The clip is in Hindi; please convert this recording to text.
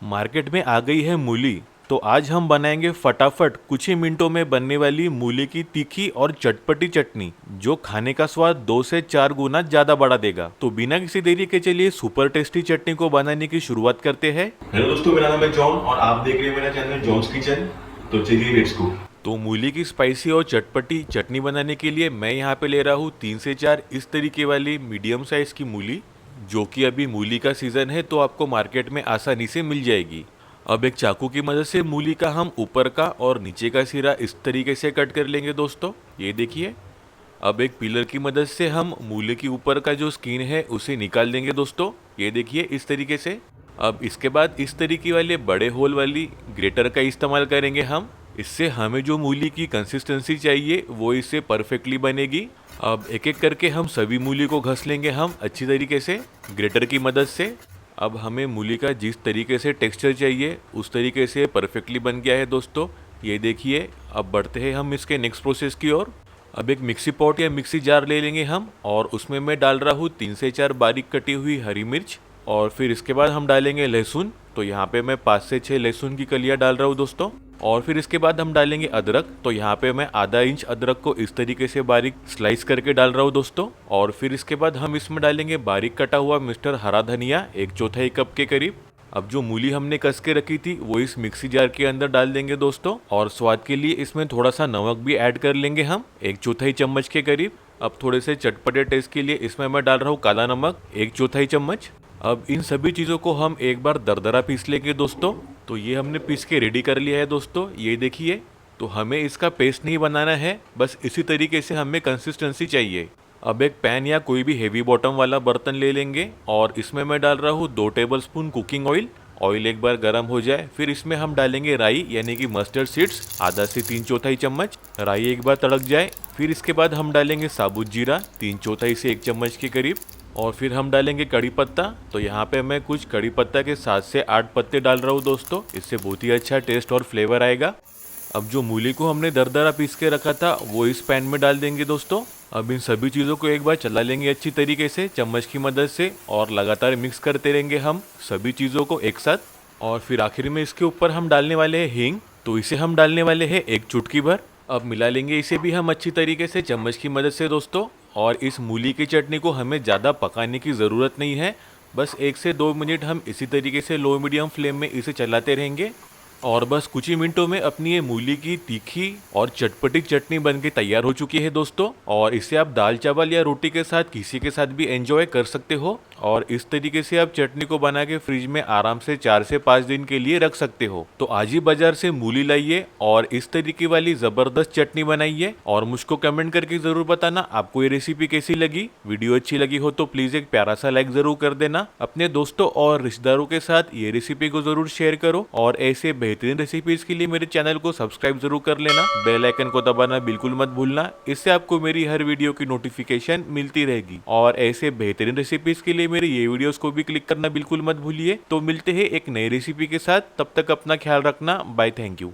मार्केट में आ गई है मूली, तो आज हम बनाएंगे फटाफट कुछ ही मिनटों में बनने वाली मूली की तीखी और चटपटी चटनी, जो खाने का स्वाद 2 से 4 गुना ज्यादा बढ़ा देगा। तो बिना किसी देरी के चलिए सुपर टेस्टी चटनी को बनाने की शुरुआत करते हैं। हेलो दोस्तों, मेरा नाम है जॉन और आप देख रहे हैं मेरा चैनल जॉन्स किचन। तो चलिए लेट्स गो। तो मूली की स्पाइसी और चटपटी चटनी बनाने के लिए मैं यहाँ पे ले रहा हूँ 3 से 4 इस तरीके वाली मीडियम साइज की मूली, जो कि अभी मूली का सीजन है तो आपको मार्केट में आसानी से मिल जाएगी। अब एक चाकू की मदद से मूली का हम ऊपर का और नीचे का सिरा इस तरीके से कट कर लेंगे दोस्तों, ये देखिए। अब एक पिलर की मदद से हम मूली के ऊपर का जो स्किन है उसे निकाल देंगे दोस्तों, ये देखिए इस तरीके से। अब इसके बाद इस तरीके वाले बड़े होल वाली ग्रेटर का इस्तेमाल करेंगे हम। इससे हमें जो मूली की कंसिस्टेंसी चाहिए वो इससे परफेक्टली बनेगी। अब एक एक करके हम सभी मूली को घस लेंगे हम अच्छी तरीके से ग्रेटर की मदद से। अब हमें मूली का जिस तरीके से टेक्सचर चाहिए उस तरीके से परफेक्टली बन गया है दोस्तों, ये देखिए। अब बढ़ते हैं हम इसके नेक्स्ट प्रोसेस की ओर। अब एक मिक्सी पॉट या मिक्सी जार ले लेंगे हम और उसमें मैं डाल रहा हूँ 3 से 4 बारीक कटी हुई हरी मिर्च, और फिर इसके बाद हम डालेंगे लहसुन। तो यहाँ पे मैं 5 से 6 लहसुन की कलियाँ डाल रहा हूँ दोस्तों। और फिर इसके बाद हम डालेंगे अदरक। तो यहाँ पे मैं आधा इंच अदरक को इस तरीके से बारीक स्लाइस करके डाल रहा हूँ दोस्तों। और फिर इसके बाद हम इसमें डालेंगे बारीक कटा हुआ मिस्टर हरा धनिया 1/4 कप के करीब। अब जो मूली हमने कस के रखी थी वो इस मिक्सी जार के अंदर डाल देंगे दोस्तों, और स्वाद के लिए इसमें थोड़ा सा नमक भी ऐड कर लेंगे हम 1/4 चम्मच के करीब। अब थोड़े से चटपटे टेस्ट के लिए इसमें मैं डाल रहा हूँ काला नमक 1/4 चम्मच। अब इन सभी चीज़ों को हम एक बार दरदरा पीस लेंगे दोस्तों। तो ये हमने पीस के रेडी कर लिया है दोस्तों, ये देखिए। तो हमें इसका पेस्ट नहीं बनाना है, बस इसी तरीके से हमें कंसिस्टेंसी चाहिए। अब एक पैन या कोई भी हेवी बॉटम वाला बर्तन ले लेंगे और इसमें मैं डाल रहा हूँ 2 टेबलस्पून कुकिंग ऑयल। ऑयल एक बार गर्म हो जाए फिर इसमें हम डालेंगे राई यानी कि मस्टर्ड सीड्स आधा से 3/4 चम्मच। राई एक बार तड़क जाए फिर इसके बाद हम डालेंगे साबुत जीरा 3/4 से 1 चम्मच के करीब। और फिर हम डालेंगे कड़ी पत्ता। तो यहाँ पे मैं कुछ कड़ी पत्ता के 7 से 8 पत्ते डाल रहा हूँ दोस्तों, इससे बहुत ही अच्छा टेस्ट और फ्लेवर आएगा। अब जो मूली को हमने दरदरा पीस के रखा था वो इस पैन में डाल देंगे दोस्तों। अब इन सभी चीज़ों को एक बार चला लेंगे अच्छी तरीके से चम्मच की मदद से, और लगातार मिक्स करते रहेंगे हम सभी चीज़ों को एक साथ। और फिर आखिर में इसके ऊपर हम डालने वाले हैं हींग। तो इसे हम डालने वाले हैं 1 चुटकी भर। अब मिला लेंगे इसे भी हम अच्छी तरीके से चम्मच की मदद से दोस्तों। और इस मूली की चटनी को हमें ज़्यादा पकाने की ज़रूरत नहीं है, बस 1 से 2 मिनट हम इसी तरीके से लो मीडियम फ्लेम में इसे चलाते रहेंगे। और बस कुछ ही मिनटों में अपनी ये मूली की तीखी और चटपटी चटनी बनके तैयार हो चुकी है दोस्तों। और इसे आप दाल चावल या रोटी के साथ किसी के साथ भी एंजॉय कर सकते हो। और इस तरीके से आप चटनी को बना के फ्रिज में आराम से 4 से 5 दिन के लिए रख सकते हो। तो आज ही बाजार से मूली लाइए और इस तरीके वाली जबरदस्त चटनी बनाइए, और मुझको कमेंट करके जरूर बताना आपको ये रेसिपी कैसी लगी। वीडियो अच्छी लगी हो तो प्लीज एक प्यारा सा लाइक जरूर कर देना। अपने दोस्तों और रिश्तेदारों के साथ ये रेसिपी को जरूर शेयर करो, और ऐसे बेहतरीन रेसिपीज के लिए मेरे चैनल को सब्सक्राइब जरूर कर लेना। बेल आइकन को दबाना बिल्कुल मत भूलना, इससे आपको मेरी हर वीडियो की नोटिफिकेशन मिलती रहेगी। और ऐसे बेहतरीन रेसिपीज के लिए मेरे ये वीडियोस को भी क्लिक करना बिल्कुल मत भूलिए। तो मिलते हैं एक नई रेसिपी के साथ, तब तक अपना ख्याल रखना। Bye, thank you.